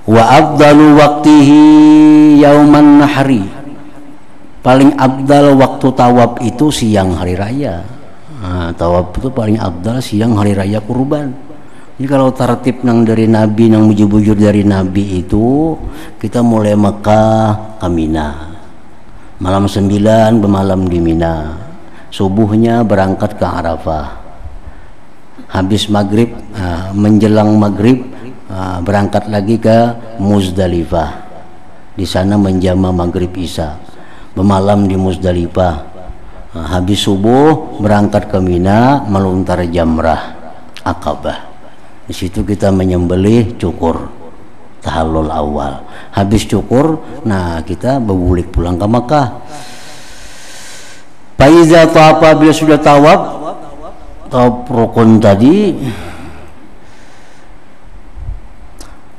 Wa afdalu waqtihi yauman nahri, paling abdal waktu tawaf itu siang hari raya. Nah, tawaf itu paling abdal siang hari raya kurban. Jadi kalau tertib nang dari Nabi, nang bujur-bujur dari Nabi itu, kita mulai Mekah ke Mina, malam 9 bermalam di Mina, subuhnya berangkat ke Arafah, habis maghrib menjelang maghrib berangkat lagi ke Muzdalifah, di sana menjama maghrib isya, bermalam di Muzdalifah, habis subuh berangkat ke Mina, melontar jamrah Aqabah. Di situ kita menyembelih cukur tahallul awal. Habis cukur, nah kita berbulik pulang ke Makkah. Faiza tawafa, bila sudah tawaf rukun tadi,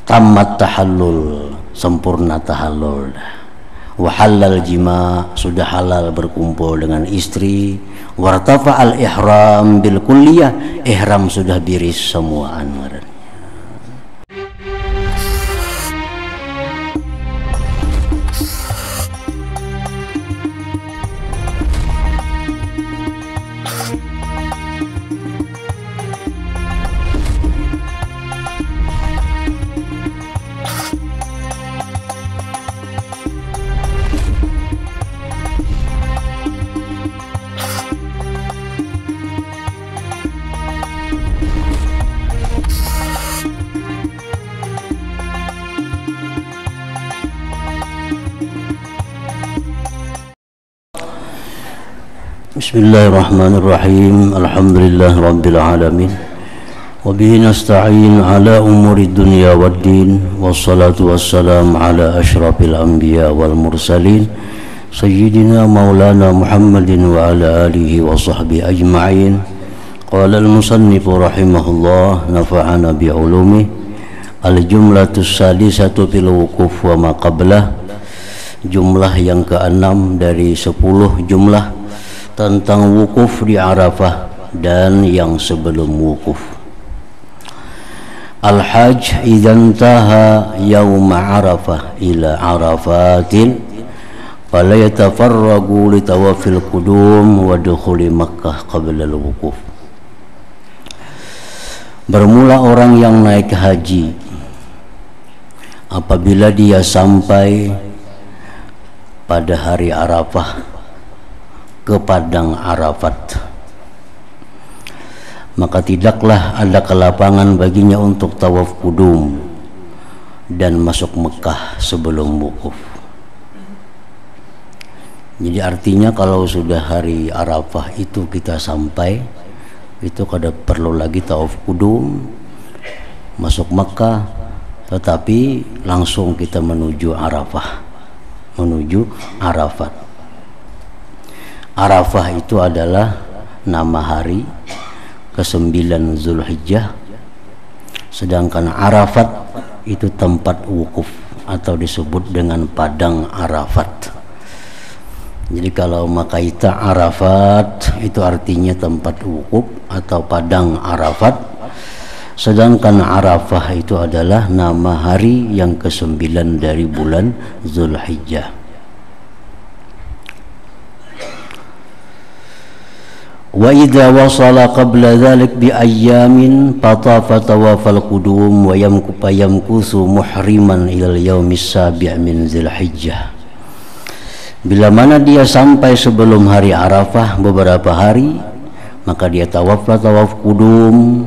tamat tahallul, sempurna tahallul. Wa halal jima, sudah halal berkumpul dengan istri. Wartafa al ihram bil kulliyah, ihram sudah biris semuaan. Bismillahirrahmanirrahim. Alhamdulillah rabbil alamin. Wa bihi nasta'in ala umuri dunya waddin. Wassalatu wassalamu ala asyrafil anbiya wal mursalin sayyidina maulana Muhammadin wa ala alihi wa sahbihi ajma'in. Qala al-musannifu rahimahullah, nafa'ana bi'ulumih. Al-jumlatus sadisatu fil wukuf wa ma qablah, jumlah yang ke-6 dari 10 jumlah tentang wukuf di Arafah dan yang sebelum wukuf. Al-hajj idzan taha yaum Arafah ila Arafatin fala yatafarragu li tawafil qudum wa dukhuli Makkah qabla al-wukuf. Bermula orang yang naik haji apabila dia sampai pada hari Arafah ke padang Arafat, maka tidaklah ada kelapangan baginya untuk tawaf kudum dan masuk Mekah sebelum wukuf. Jadi artinya kalau sudah hari Arafah itu kita sampai, itu kada perlu lagi tawaf kudum, masuk Mekah, tetapi langsung kita menuju Arafah, menuju Arafat. Arafah itu adalah nama hari ke-9 Zulhijjah, sedangkan Arafat itu tempat wukuf atau disebut dengan padang Arafat. Jadi kalau makaita Arafat itu artinya tempat wukuf atau padang Arafat, sedangkan Arafah itu adalah nama hari yang ke-9 dari bulan Zulhijjah. Wa idza wasala qabla dzalik bi ayyamin fatafa tawafal qudum wa yamkusu muhriman ila yaumis sabi' min Dzulhijjah. Bila mana dia sampai sebelum hari Arafah beberapa hari, maka dia tawaf qudum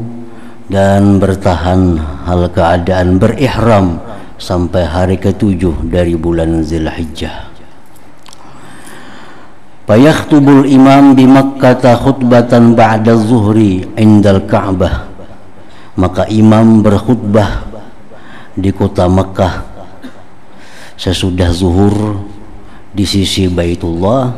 dan bertahan hal keadaan berihram sampai hari ke-7 dari bulan Dzulhijjah. Fayaktubul imam di Makkah khutbatan ba'da zuhri indal Ka'bah, maka imam berkhutbah di kota Makkah sesudah zuhur di sisi Baitullah.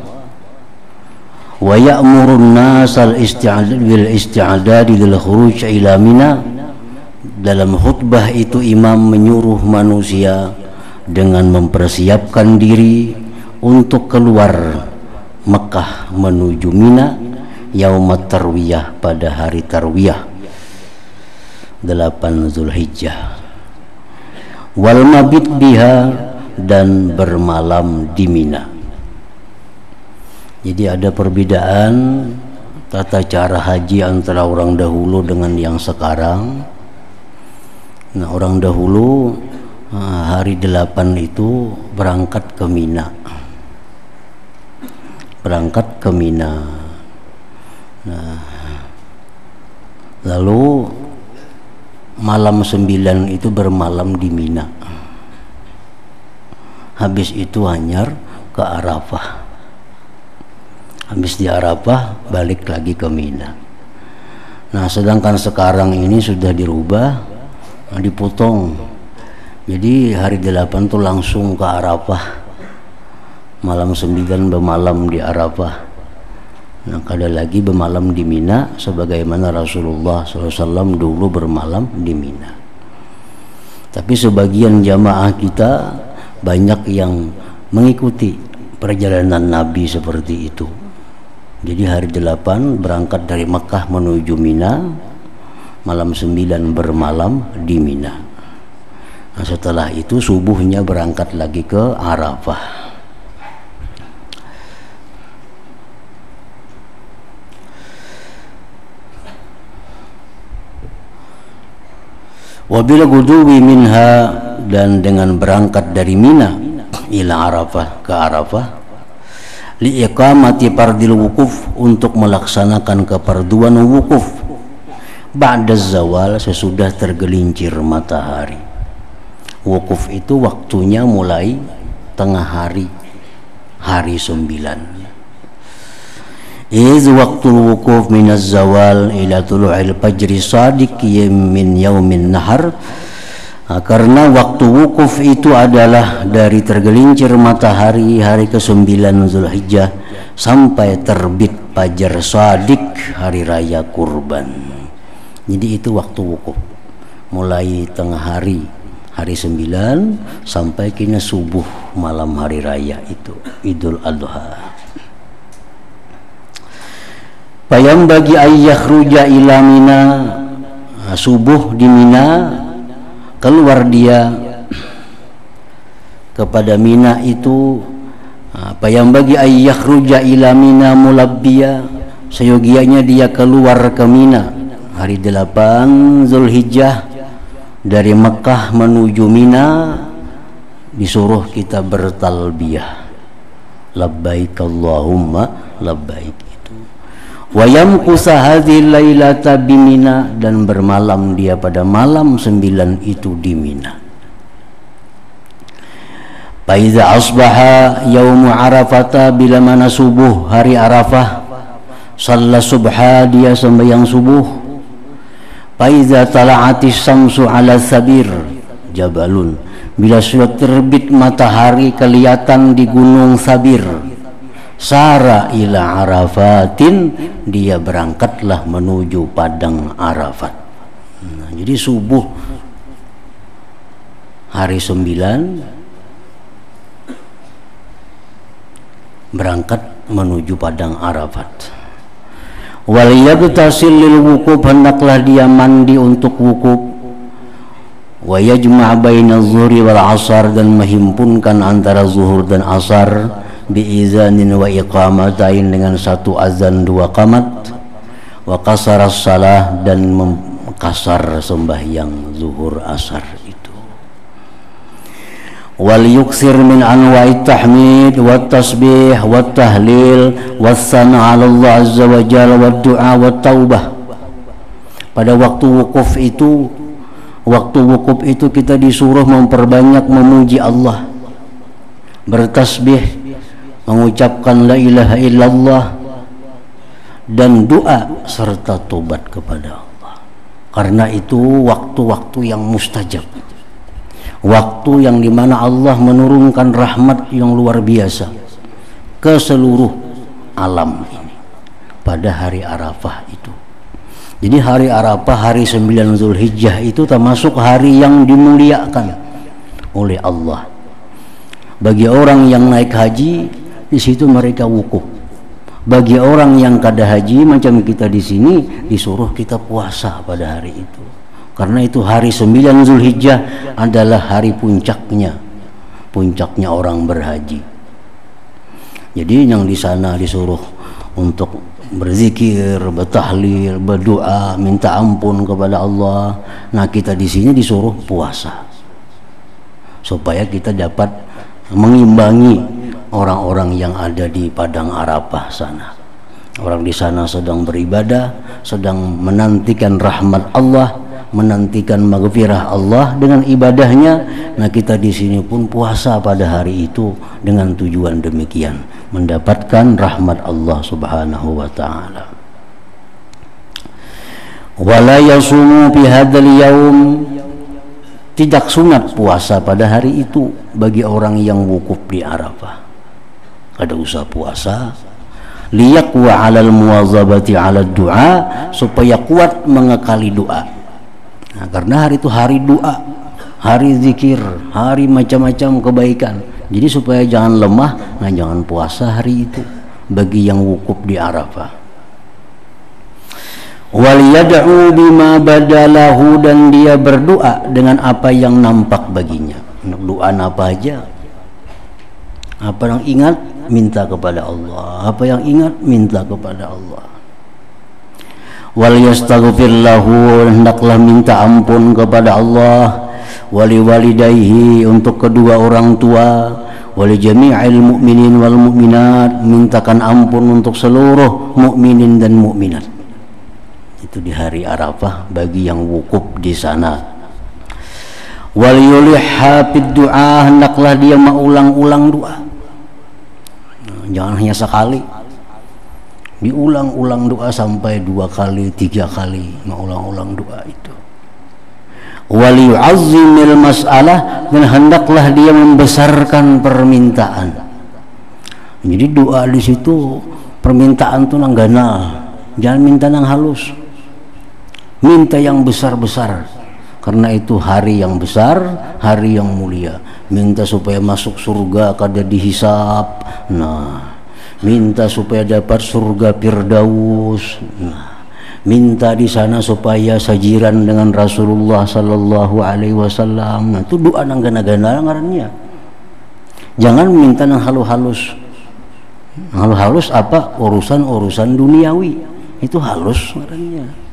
Wa ya'murun nas al-isti'adad lil khuruj ila Mina. Dalam khutbah itu imam menyuruh manusia dengan mempersiapkan diri untuk keluar Mekah menuju Mina yaumat tarwiyah, pada hari tarwiyah 8 Zulhijjah. wal mabit biha, dan bermalam di Mina. Jadi ada perbedaan tata cara haji antara orang dahulu dengan yang sekarang. Nah, orang dahulu hari 8 itu berangkat ke Mina. Nah, lalu malam 9 itu bermalam di Mina. Habis itu hanyar ke Arafah. Habis di Arafah balik lagi ke Mina. Nah, sedangkan sekarang ini sudah dirubah, dipotong. Jadi hari 8 tuh langsung ke Arafah. Malam 9 bermalam di Arafah. Nah, kada lagi bermalam di Mina sebagaimana Rasulullah SAW dulu bermalam di Mina. Tapi sebagian jamaah kita banyak yang mengikuti perjalanan Nabi seperti itu. Jadi hari 8 berangkat dari Mekah menuju Mina, malam 9 bermalam di Mina. Nah, setelah itu subuhnya berangkat lagi ke Arafah. Wabil guduwi minha, dan dengan berangkat dari Mina ila Arafah, ke Arafah, li iqamati fardil wukuf, untuk melaksanakan keparduan wukuf, ba'da zawal, sesudah tergelincir matahari. Wukuf itu waktunya mulai tengah hari, hari 9. Iz waqtul wukuf minaz zawal ila tulu'il fajri shadiq min yaumin nahar. Karena waktu wukuf itu adalah dari tergelincir matahari hari ke-9 Zulhijjah sampai terbit fajar shadiq, hari raya kurban. Jadi itu waktu wukuf, mulai tengah hari, hari 9 sampai kini subuh malam hari raya itu Idul Adha. Payam bagi ayah ruja ila Mina, subuh di Mina, keluar dia kepada Mina itu. Payam bagi ayah ruja ila Mina mulabbiya, seyogianya dia keluar ke Mina hari 8 Zulhijjah dari Mekah menuju Mina, disuruh kita bertalbiyah, labbaik Allahumma labbaik. Wayam kusahadil lailata bimina, dan bermalam dia pada malam 9 itu di Mina. Faiza asbaha yaumu arafata, bila mana subuh hari Arafah, shalla subha, dia sembahyang subuh. Faiza tala'atis samsu ala sabir jabalun, bila sudah terbit matahari kelihatan di gunung Sabir, sara ila Arafatin, dia berangkatlah menuju padang Arafat. Nah, jadi subuh hari 9 berangkat menuju padang Arafat. Wal yabtasil lil wukuf, hendaklah dia mandi untuk wukuf. Wa yajma' baina zuhri wal asar, dan menghimpunkan antara zuhur dan asar, biizanin wa iqamatain, dengan satu azan dua qamat, wa qasara salah, dan mengkasar sembahyang zuhur asar itu. Wal yuksir min anwa'it tahmid wat tasbih wat tahlil was sana 'ala Allah azza wa jalla wad du'a wat taubah. Pada waktu wukuf itu kita disuruh memperbanyak memuji Allah, bertasbih, mengucapkan la ilaha illallah, dan doa serta tobat kepada Allah. Karena itu waktu-waktu yang mustajab, waktu yang dimana Allah menurunkan rahmat yang luar biasa ke seluruh alam ini pada hari Arafah itu. Jadi hari Arafah, hari 9 Zulhijjah itu termasuk hari yang dimuliakan oleh Allah. Bagi orang yang naik haji, di situ mereka wukuf. Bagi orang yang kada haji macam kita di sini, disuruh kita puasa pada hari itu. Karena itu hari 9 Zulhijjah adalah hari puncaknya orang berhaji. Jadi yang di sana disuruh untuk berzikir, bertahlil, berdoa, minta ampun kepada Allah. Nah, kita di sini disuruh puasa supaya kita dapat mengimbangi orang-orang yang ada di padang Arafah sana. Orang di sana sedang beribadah, sedang menantikan rahmat Allah, menantikan maghfirah Allah dengan ibadahnya. Nah, kita di sini pun puasa pada hari itu dengan tujuan demikian, mendapatkan rahmat Allah Subhanahu wa taala. Wala yasumu fi hadzal yaum, tidak sunat puasa pada hari itu bagi orang yang wukuf di Arafah. Kada usah puasa, liyaqwa 'alal muwazabati 'alad du'a, supaya kuat mengekali doa. Nah, karena hari itu hari doa, hari zikir, hari macam-macam kebaikan. Jadi supaya jangan lemah, nah jangan puasa hari itu bagi yang wukuf di Arafah. Wal yad'u bima badalahu, dan dia berdoa dengan apa yang nampak baginya. Doa apa aja? Apa yang ingat, minta kepada Allah. Apa yang ingat, minta kepada Allah. Wal yastaghfir lahu, hendaklah minta ampun kepada Allah. Wali walidayhi, untuk kedua orang tua. Wali jami'il mu'minin wal mu'minat, mintakan ampun untuk seluruh mukminin dan mukminat. Itu di hari Arafah bagi yang wukuf di sana. Wal yulihha fid du'a, hendaklah dia mengulang-ulang doa. Jangan hanya sekali, diulang-ulang doa sampai 2 kali, 3 kali mengulang-ulang doa itu. Wal yu'azzimil mas'alah, dan hendaklah dia membesarkan permintaan. Jadi doa di situ permintaan tuh nanggana, jangan minta nang halus, minta yang besar-besar. Karena itu hari yang besar, hari yang mulia. Minta supaya masuk surga kada dihisap. Nah, minta supaya dapat surga Firdaus. Nah, minta di sana supaya sajiran dengan Rasulullah sallallahu alaihi wasallam. Nah, itu doa nang gana-gana ngarannya. Jangan minta nang halus-halus. Halus-halus apa? Urusan-urusan duniawi. Itu halus ngarannya.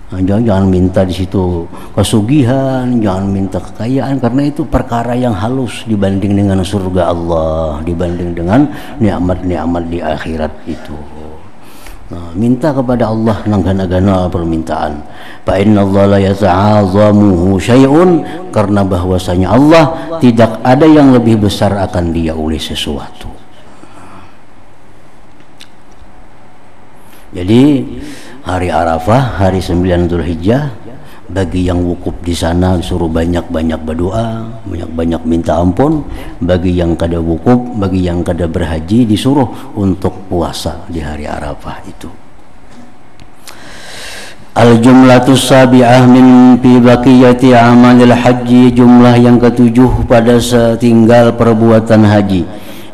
Nah, jangan minta di situ kesugihan, jangan minta kekayaan, karena itu perkara yang halus dibanding dengan surga Allah, dibanding dengan nikmat-nikmat di akhirat itu. Nah, minta kepada Allah nanggana-gana permintaan. Fa innallaha la yata'azamuhu syai'un, karena bahwasanya Allah tidak ada yang lebih besar akan dia oleh sesuatu. Jadi hari Arafah, hari 9 Dzulhijjah, bagi yang wukuf di sana disuruh banyak-banyak berdoa, banyak-banyak minta ampun. Bagi yang kada wukuf, bagi yang kada berhaji, disuruh untuk puasa di hari Arafah itu. Al-jumlatus sabi'ah min fi baqiyati amalil haji, jumlah yang ketujuh pada setinggal perbuatan haji.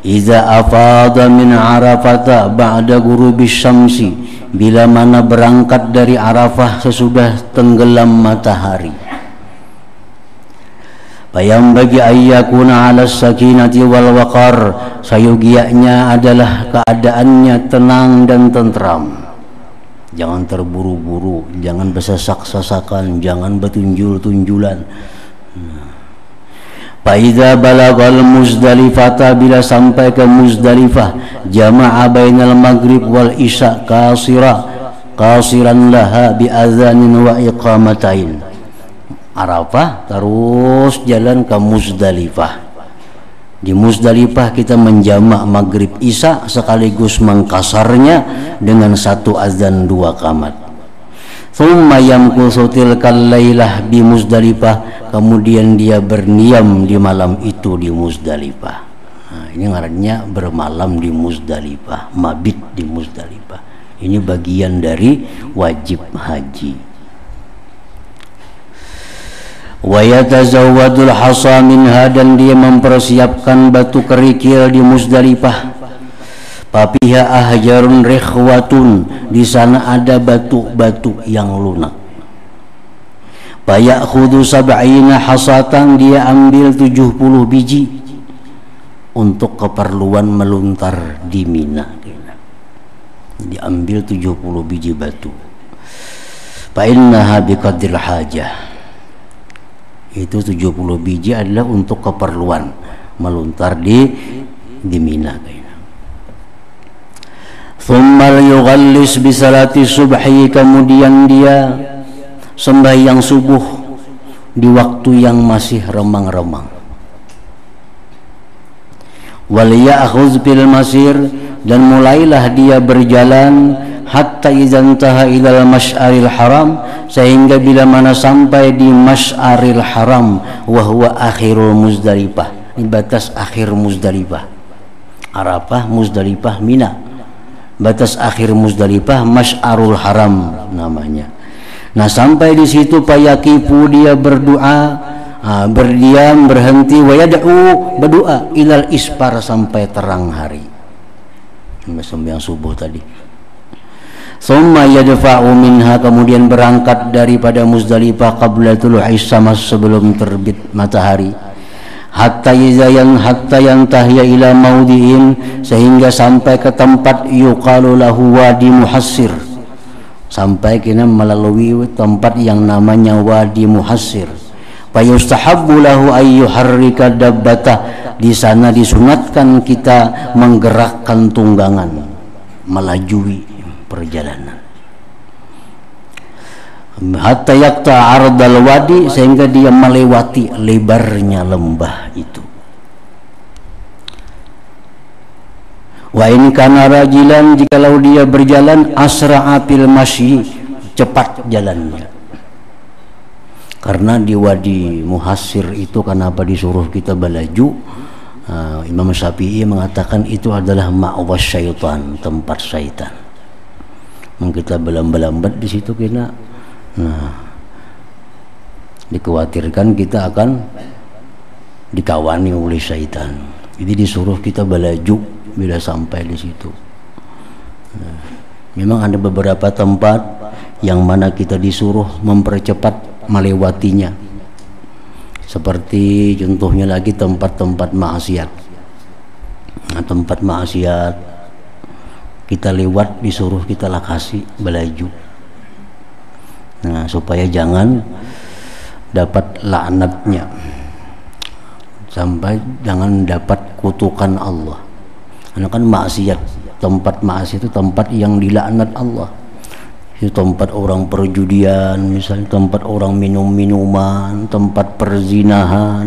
Iza afada min Arafata ba'da ghurubis syamsi, bila mana berangkat dari Arafah sesudah tenggelam matahari. Bayam bagi ayyakuna ala sakinati wal waqar, sayugianya adalah keadaannya tenang dan tentram. Jangan terburu-buru, jangan bersesak-sesakan, jangan bertunjul-tunjulan. Faidza balagal Muzdalifah, bila sampai ke Muzdalifah, jama'a bainal maghrib wal isya qasiran laha bi adzanin wa iqamatain. Arafah terus jalan ke Muzdalifah. Di Muzdalifah kita menjamak maghrib isya sekaligus mengkasarnya dengan 1 azan 2 qamat. Thumma yamkusu tilkal lailah bi Muzdalifah, kemudian dia berdiam di malam itu di Muzdalifah. Nah, ini ngarannya bermalam di Muzdalifah, mabit di Muzdalifah. Ini bagian dari wajib haji. Wa yatazawwadul hasa minha, dan dia mempersiapkan batu kerikil di Muzdalifah. Papiha ahjarun rikhwatun, di sana ada batu-batu yang lunak. Fayakhudhu sab'ina hasatan, dia ambil 70 biji untuk keperluan meluntar di Mina. Diambil 70 biji batu. Fa innaha biqadril hajah. Itu 70 biji adalah untuk keperluan meluntar di Mina. Thumma yughallis bi salati subhi, kemudian dia sembahyang subuh di waktu yang masih remang-remang. Wal ya'khudz bil masir, dan mulailah dia berjalan hatta idzantaha ilal masy'aril haram, sehingga bila mana sampai di masy'aril haram, wa huwa akhirul Muzdalifah, di batas akhir Muzdalifah. Arafah, Muzdalifah, Mina. Batas akhir Muzdalifah masy'arul haram namanya. Nah, sampai di situ payakifu, dia berdoa, berdiam, berhenti, wa yad'u, berdoa ilal isfar, sampai terang hari. Sembahyang subuh tadi. Tsumma yadfa'u minha, kemudian berangkat daripada Muzdalifah qabla tulu'i syams, sebelum terbit matahari. Hatta yantahiya ila maudhi'in, sehingga sampai ke tempat yuqalu lahu Wadi Muhassir, sampai kena melalui tempat yang namanya Wadi Muhassir. Fayustahabbu lahu ayyuharrika dabbatah, di sana disunatkan kita menggerakkan tunggangan, melajui perjalanan. Hatta yaqta ardal wadi, sehingga dia melewati lebarnya lembah itu. Wa in kana rajilan, jikalau dia berjalan, asra'a fil masyi, cepat jalannya. Karena di Wadi Muhassir itu, kenapa disuruh kita balaju? Imam Syafi'i mengatakan itu adalah ma'was syaitan, tempat syaitan. Kita belambat di situ kena, dikhawatirkan kita akan dikawani oleh syaitan. Jadi disuruh kita balaju bila sampai di situ. Memang ada beberapa tempat yang mana kita disuruh mempercepat melewatinya. Seperti contohnya lagi tempat-tempat maksiat. Nah, tempat maksiat kita lewat disuruh kita lakasi balaju. Nah, supaya jangan dapat laknatnya, sampai jangan dapat kutukan Allah. Karena kan maksiat, tempat maksiat itu tempat yang dilaknat Allah. Itu tempat orang perjudian, misalnya tempat orang minum-minuman, tempat perzinahan.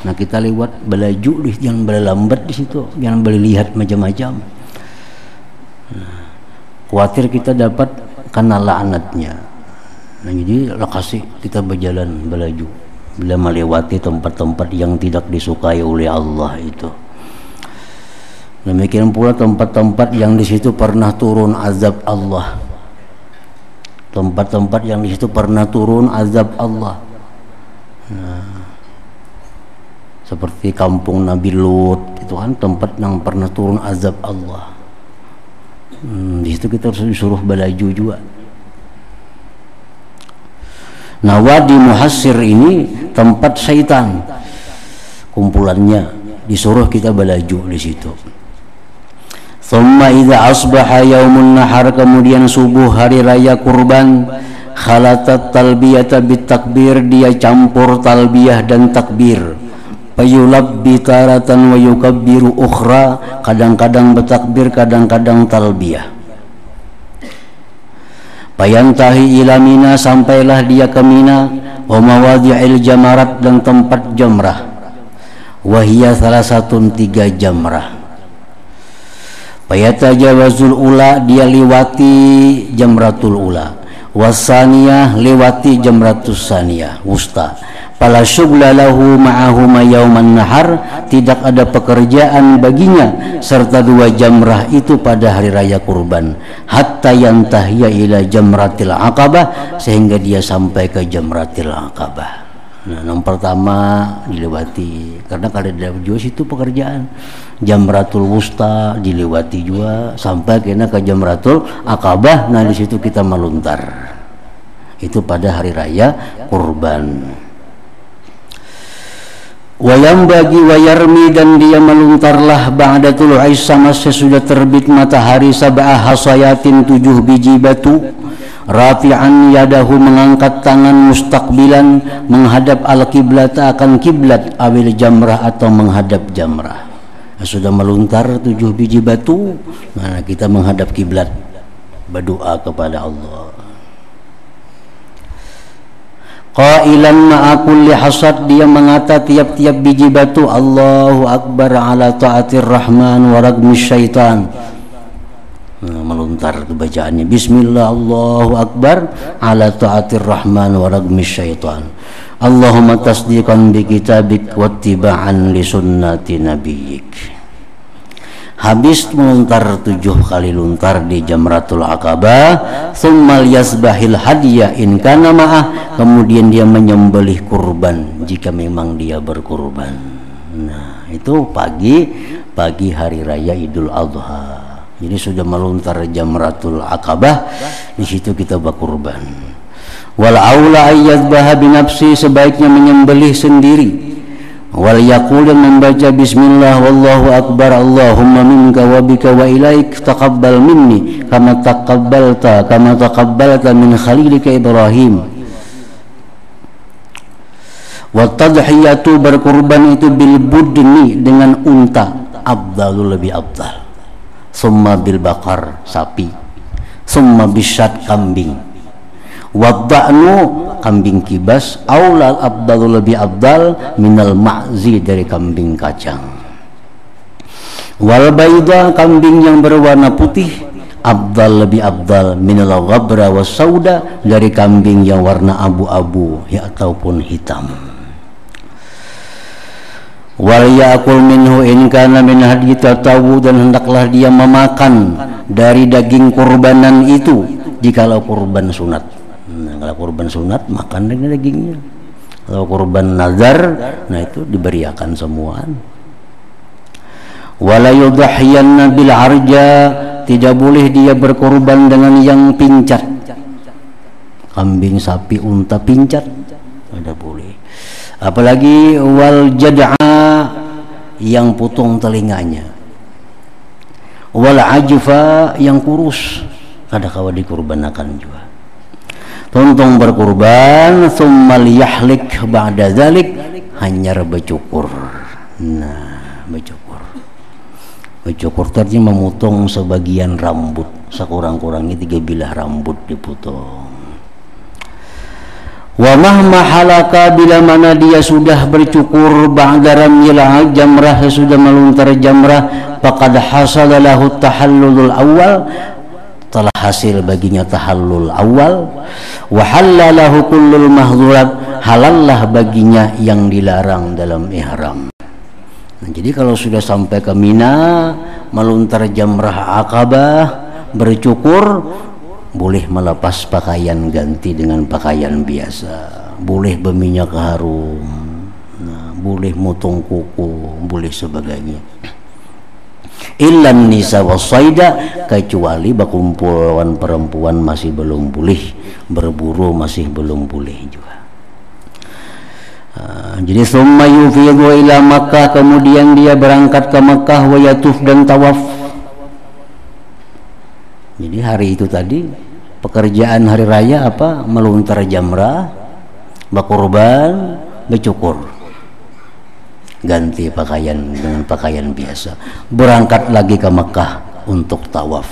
Nah, kita lewat balaju, jangan berlambat di situ, jangan lihat macam-macam. Nah, khawatir kita dapat kena laknatnya. Nah, jadi lokasi kita berjalan balaju bila melewati tempat-tempat yang tidak disukai oleh Allah itu. Demikian pula tempat-tempat yang di situ pernah turun azab Allah. Tempat-tempat yang di situ pernah turun azab Allah. Nah, seperti kampung Nabi Lut, itu kan tempat yang pernah turun azab Allah. Di situ kita harus disuruh balaju juga. Nah, Wadi Muhassir ini tempat syaitan kumpulannya, disuruh kita balaju di situ. Thumma idza asbaha yaumun nahar, kemudian subuh hari raya kurban, khalatat talbiyata bit takbir, dia campur talbiyah dan takbir. Fayulabbi taratan wa yukabbiru ukhra, kadang-kadang bertakbir, kadang-kadang talbiyah. Payantahi ila Mina, sampailah dia ke Mina, wa mawadhi'il jamarat, dan tempat jamrah. Wahia salah satu 3 jamrah. Payatajawazul ula, dia lewati jamratul ula. Wasaniyah, lewati jamratus saniyah wusta. Fala syughla lahu ma'ahuma yauman nahar, tidak ada pekerjaan baginya serta 2 jamrah itu pada hari raya kurban. Hatta yantahiya ila jamratil aqabah, sehingga dia sampai ke jamratil aqabah. Nah, yang pertama dilewati, karena kalau ada juga situ pekerjaan. Jamratul wusta dilewati juga sampai kena ke jamratul aqabah. Nah, di situ kita meluntar. itu pada hari raya kurban. Wayam bagi wayarmi, dan dia meluntarlah ba'da tulu'is syams, sesudah terbit matahari, sab'ah hasayatin 7 biji batu, rafi'an yadahu, mengangkat tangan, mustaqbilan, menghadap al-qiblat, akan kiblat, awil jamrah, atau menghadap jamrah. Sudah meluntar 7 biji batu, nah kita menghadap kiblat, berdoa kepada Allah. Qailan ma'a kulli hasad, dia mengata tiap-tiap biji batu, Allahu Akbar ala ta'atir rahman wa ragmis syaitan. Melontar itu bacaannya, Bismillah Allahu Akbar ala ta'atir rahman wa ragmis syaitan. Allahumma tasdiqan bi kitabik wattiba'an li sunnati nabiyyik. Habis melontar 7 kali luntar di Jamratul Aqabah, tsummal yasbahil hadiya in kana ma'ah, kemudian dia menyembelih kurban jika memang dia berkurban. Nah, itu pagi hari raya Idul Adha. Jadi sudah melontar Jamratul Aqabah, di situ kita berkurban. Wal aula ayyadbaha binafsi, sebaiknya menyembelih sendiri. Wal yaqul, membaca bismillah wallahu akbar, Allahumma minka wa bika wa ilaik, taqabbal minni kama taqabbalta min khalilika Ibrahim. Wa tadhiyatu, berkurban itu bil budni, dengan unta, afdalul, lebih afdal. Summa bil bakar, sapi. Summa bisyat, kambing. Wadda'nu, kambing kibas, aulal abdalu, lebih abdal, minal ma'zi, dari kambing kacang. Wal baida, kambing yang berwarna putih, abdal, lebih abdal, minal ghabra was sauda, dari kambing yang warna abu-abu ya ataupun hitam. Wal ya'kul minhu in kana min hadi tatawu, dan hendaklah dia memakan dari daging kurbanan itu jikalau kurban sunat. Nah, kalau kurban sunat makan dengan dagingnya. Kalau kurban nazar, nah itu diberiakan semua. Wala yudhiyanna bil arja, tidak boleh dia berkorban dengan yang pincat. Kambing, sapi, unta pincat tidak boleh. Apalagi wal jad'a, yang putung telinganya. Wal ajfa, yang kurus, kada kawa dikurbanakan juga. Tuntung berkurban, tsummal yahlik ba'da dzalik, hanyar bercukur. Nah, bercukur tadi memotong sebagian rambut, sekurang-kurangnya 3 bilah rambut dipotong. Wa mahma halaka, bila mana dia sudah bercukur, ba'da ramyil jamrah, sudah melontar jamrah, faqad hasala lahu tahallulul awal, telah hasil baginya tahallul awal. Wa halalahu kullul mahzurat, halallah baginya yang dilarang dalam ihram. Nah, jadi kalau sudah sampai ke Mina, melontar jamrah Aqabah, bercukur, boleh melepas pakaian, ganti dengan pakaian biasa, boleh berminyak harum, nah, boleh motong kuku, boleh sebagainya. Illan nisa wasaida, kecuali berkumpul lawan perempuan masih belum boleh, berburu masih belum boleh juga. Jadi summa yufidhu ila Makkah, kemudian dia berangkat ke Makkah, wa yatuf, dan tawaf. Jadi hari itu tadi pekerjaan hari raya apa? Melontar jamrah, berkurban, bercukur, ganti pakaian dengan pakaian biasa, berangkat lagi ke Makkah untuk tawaf.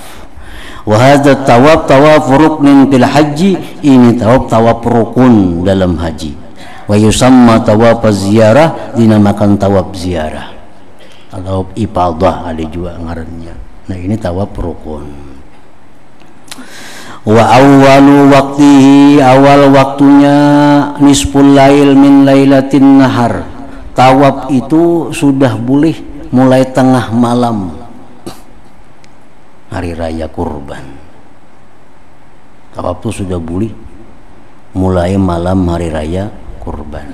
Wa hadza tawaf tawaf ruknin fil haji, ini tawaf rukun dalam haji. Wa yusamma tawaf ziarah, dinamakan tawaf ziarah atau ifadah, ada juga ngarannya. Nah, ini tawaf rukun. Wa awwalu waqtihi, awal waktunya, nisful lail min lailatin nahar, tawaf itu sudah boleh mulai tengah malam hari raya kurban. Tawaf itu sudah boleh mulai malam hari raya kurban,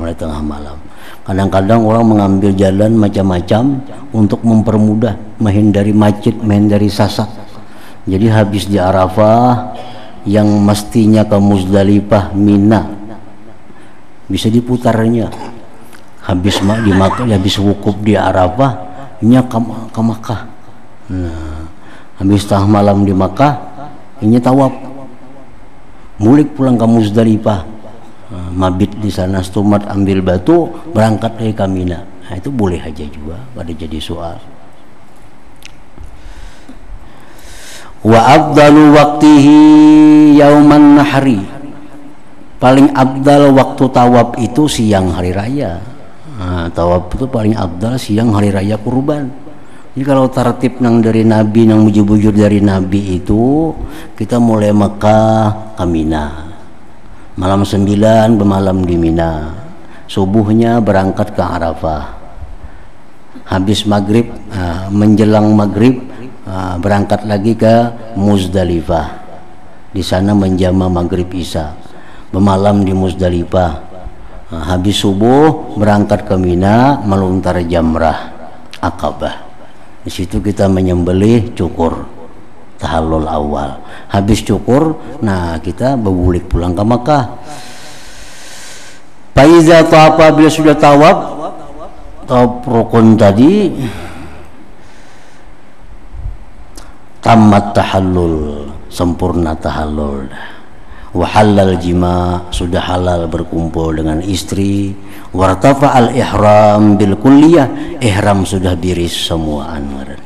mulai tengah malam. Kadang-kadang orang mengambil jalan macam-macam untuk mempermudah, menghindari macet, menghindari sasak. Jadi habis di Arafah yang mestinya ke Muzdalifah, Mina, bisa diputarnya. Habis di Makkah, habis wukuf di Arafah, nya ke Makkah. Nah, habis tengah malam di Makkah, ini tawaf. Mulik pulang ke Muzdalifah, mabit di sana, stumat ambil batu, berangkat dari ke Mina. Nah, itu boleh aja juga, pada jadi soal. Wa afdalu waqtihi yauman nahri, paling abdal waktu tawaf itu siang hari raya. Nah, tawaf itu paling abdal siang hari raya kurban. Jadi kalau tertib nang dari Nabi, nang bujur-bujur dari Nabi itu, kita mulai Mekah ke Mina, malam 9 bermalam di Mina, subuhnya berangkat ke Arafah, habis maghrib, menjelang maghrib, berangkat lagi ke Muzdalifah, di sana menjama maghrib isya, bermalam di Muzdalifah, habis subuh berangkat ke Mina, melontar jamrah Aqabah. Di situ kita menyembelih cukur tahallul awal. Habis cukur, nah kita berbulik pulang ke Makkah. Faiza tawafa, bila sudah tawaf rukun tadi, tamat tahallul, sempurna tahallul. Wa halal jima, sudah halal berkumpul dengan istri. Wartafa al ihram bil kulliyah, ihram sudah biris semua anwaran.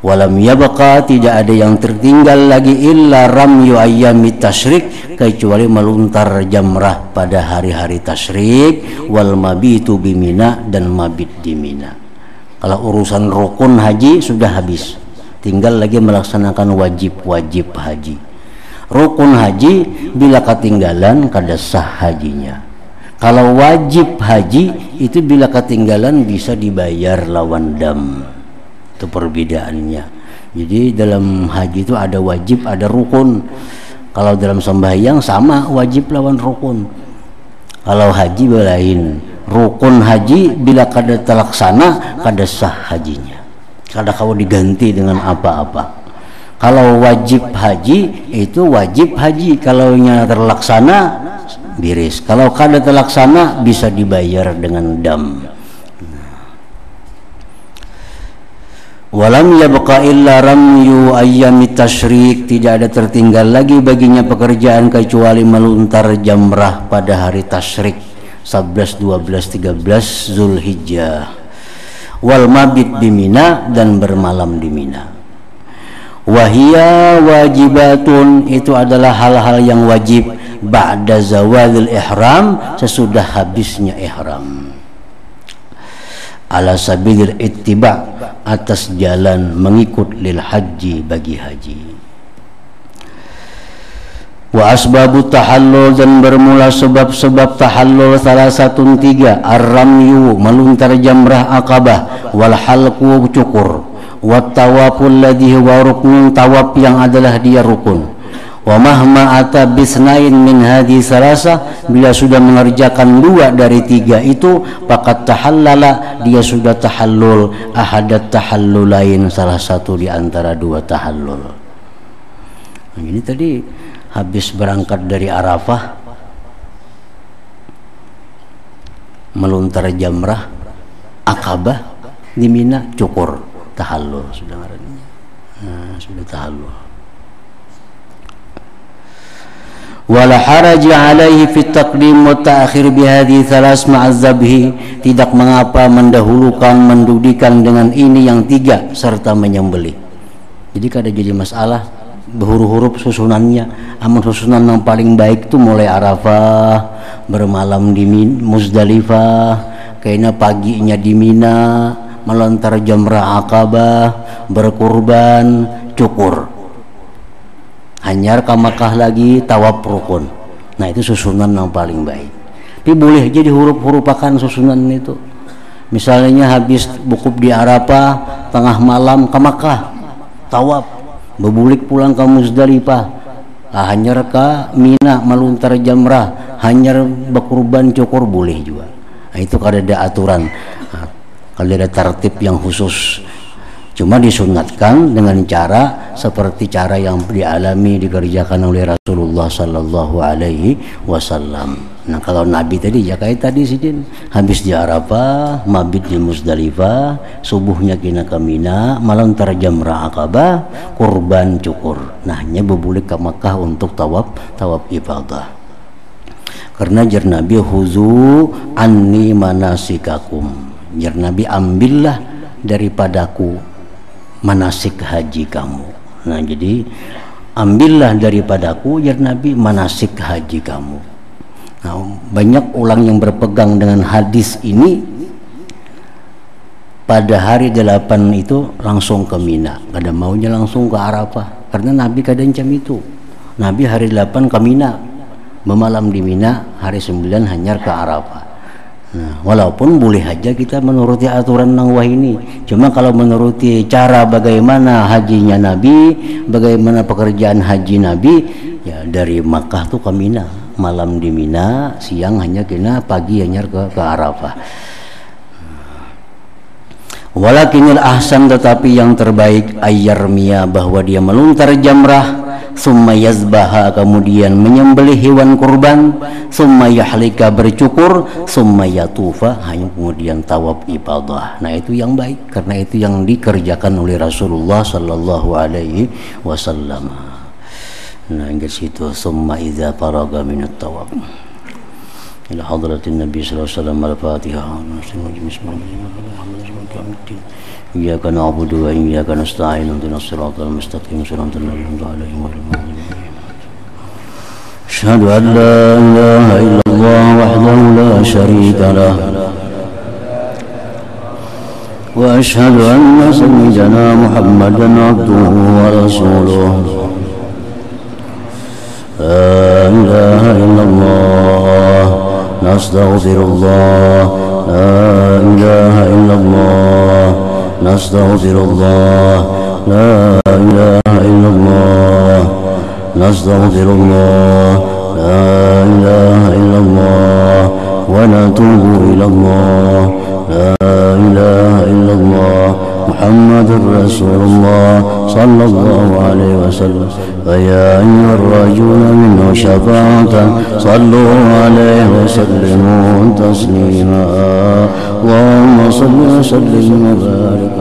Walam yabqa, tidak ada yang tertinggal lagi illa ramyu ayyamit tasyrik, kecuali meluntar jamrah pada hari-hari tasyrik, wal mabitu bimina, dan mabit di Mina. Kalau urusan rukun haji sudah habis, tinggal lagi melaksanakan wajib-wajib haji. Rukun haji bila ketinggalan kada sah hajinya. Kalau wajib haji itu bila ketinggalan bisa dibayar lawan dam. Itu perbedaannya. Jadi dalam haji itu ada wajib, ada rukun. Kalau dalam sembahyang sama, wajib lawan rukun. Kalau haji lain, rukun haji bila kada terlaksana kada sah hajinya, kada kau diganti dengan apa-apa. Kalau wajib haji itu wajib haji, kalau nya terlaksana biris, kalau kada terlaksana bisa dibayar dengan dam. Walam yabqa illa ramyu ayyamit tasyrik, tidak ada tertinggal lagi baginya pekerjaan kecuali meluntar jamrah pada hari tasyrik 11, 12, 13 Zulhijjah. Wal mabit di Mina, dan bermalam di Mina. Wahia wajibatun, itu adalah hal-hal yang wajib ba'da zawalil ihram, sesudah habisnya ihram. Ala sabilil ittiba, atas jalan mengikut lil haji, bagi haji. Wa asbabut tahallul, dan bermula sebab-sebab tahallul salah satu 3, ar-ramyu, meluntar jamrah Aqabah, wal halqu, cukur, wa tawaful ladhi huwa ruknun, tawaf yang adalah dia rukun. Wa mahma ata bisnain min hadhi salasa, bila sudah mengerjakan 2 dari 3 itu, faqad tahallala, dia sudah tahallul, ahadat tahallulain, salah satu di antara 2 tahallul. Nah, ini tadi habis berangkat dari Arafah, meluntar jamrah Aqabah di Mina, cukur, tahallul sudah ngarannya. Nah, sudah tahallul. Wala haraja alaihi fi taqdim wa ta'khir bi hadhihi thalas ma'azzabhi, tidak mengapa mendahulukan, mendudikan dengan ini yang 3 serta menyembelih. Jadi kada jadi masalah berhuruf-huruf susunannya. Amun susunan yang paling baik itu mulai Arafah, bermalam di Muzdalifah, kayaknya paginya di Mina, melontar jamrah Aqabah, berkurban, cukur, hanyar ke Makkah lagi, tawaf rukun. Nah, itu susunan yang paling baik. Tapi boleh jadi huruf-hurufakan susunan itu. Misalnya habis wukuf di Arafah, tengah malam ke Makkah, tawaf, berbulik pulang ke Muzdalifah, hanyar ke Mina, meluntar jamrah, hanyar berkurban, cukur, boleh juga. Nah, itu kalau ada aturan, kalau ada tertib yang khusus. Cuma disunatkan dengan cara seperti cara yang dialami dikerjakan oleh Rasulullah Sallallahu Alaihi Wasallam. Nah kalau Nabi tadi ya kayak tadi sidin, habis di Arafah, mabit di Musdalifah, subuhnya kena ke Mina, malam terjamrah Aqabah, kurban cukur. Nah hanya bebulik ke Makkah untuk tawaf ibadah. Karena jar Nabi huzu anni manasikakum, jar Nabi ambillah daripadaku manasik haji kamu. Nah jadi ambillah daripadaku ya Nabi manasik haji kamu. Nah, banyak ulang yang berpegang dengan hadis ini pada hari 8 itu langsung ke Mina, kada maunya langsung ke Arafah karena Nabi kadang jam itu. Nabi hari 8 ke Mina, memalam di Mina, hari 9 hanyar ke Arafah. Nah, walaupun boleh aja kita menuruti aturan nangwah ini, cuma kalau menuruti cara bagaimana hajinya Nabi, bagaimana pekerjaan haji Nabi, ya dari Makkah tuh ke Mina, malam di Mina, siang hanya kena, pagi hanya ke Arafah. Walakinil ahsan, tetapi yang terbaik ayyarmiya, bahwa dia melontar jamrah, summa yazbaha, kemudian menyembelih hewan kurban, summa yahlika, bercukur, summa yatufa, hanya kemudian tawaf ibadah. Nah itu yang baik, karena itu yang dikerjakan oleh Rasulullah Sallallahu Alaihi Wasallam. Nah ingat situ, summa idza faraga minat tawaf ila hadratin Nabi sallallahu alaihi wasallam, al-Fatihah. Iyyaka na'budu wa iyyaka nasta'in, ihdinas siratal mustaqim, siratal ladzina an'amta 'alaihim ghairil maghdubi 'alaihim. Asyhadu an la ilaha illallah wahdahu la syarika lah, wa asyhadu anna sayyidana Muhammadan 'abduhu wa rasuluh. La ilaha illallah, nastaghfirullah. La ilaha illallah, nastaghfirullah. La ilaha illallah, nastaghfirullah. La ilaha illallah, wa natubu ilallah. La ilaha illallah, Muhammadur Rasulullah sallallahu alaihi wasallam. Ya ayyuhar rajuluna minhu syafa'atan, sallu alaihi wa sallimu taslima. Allahumma salli wa sallim wa barik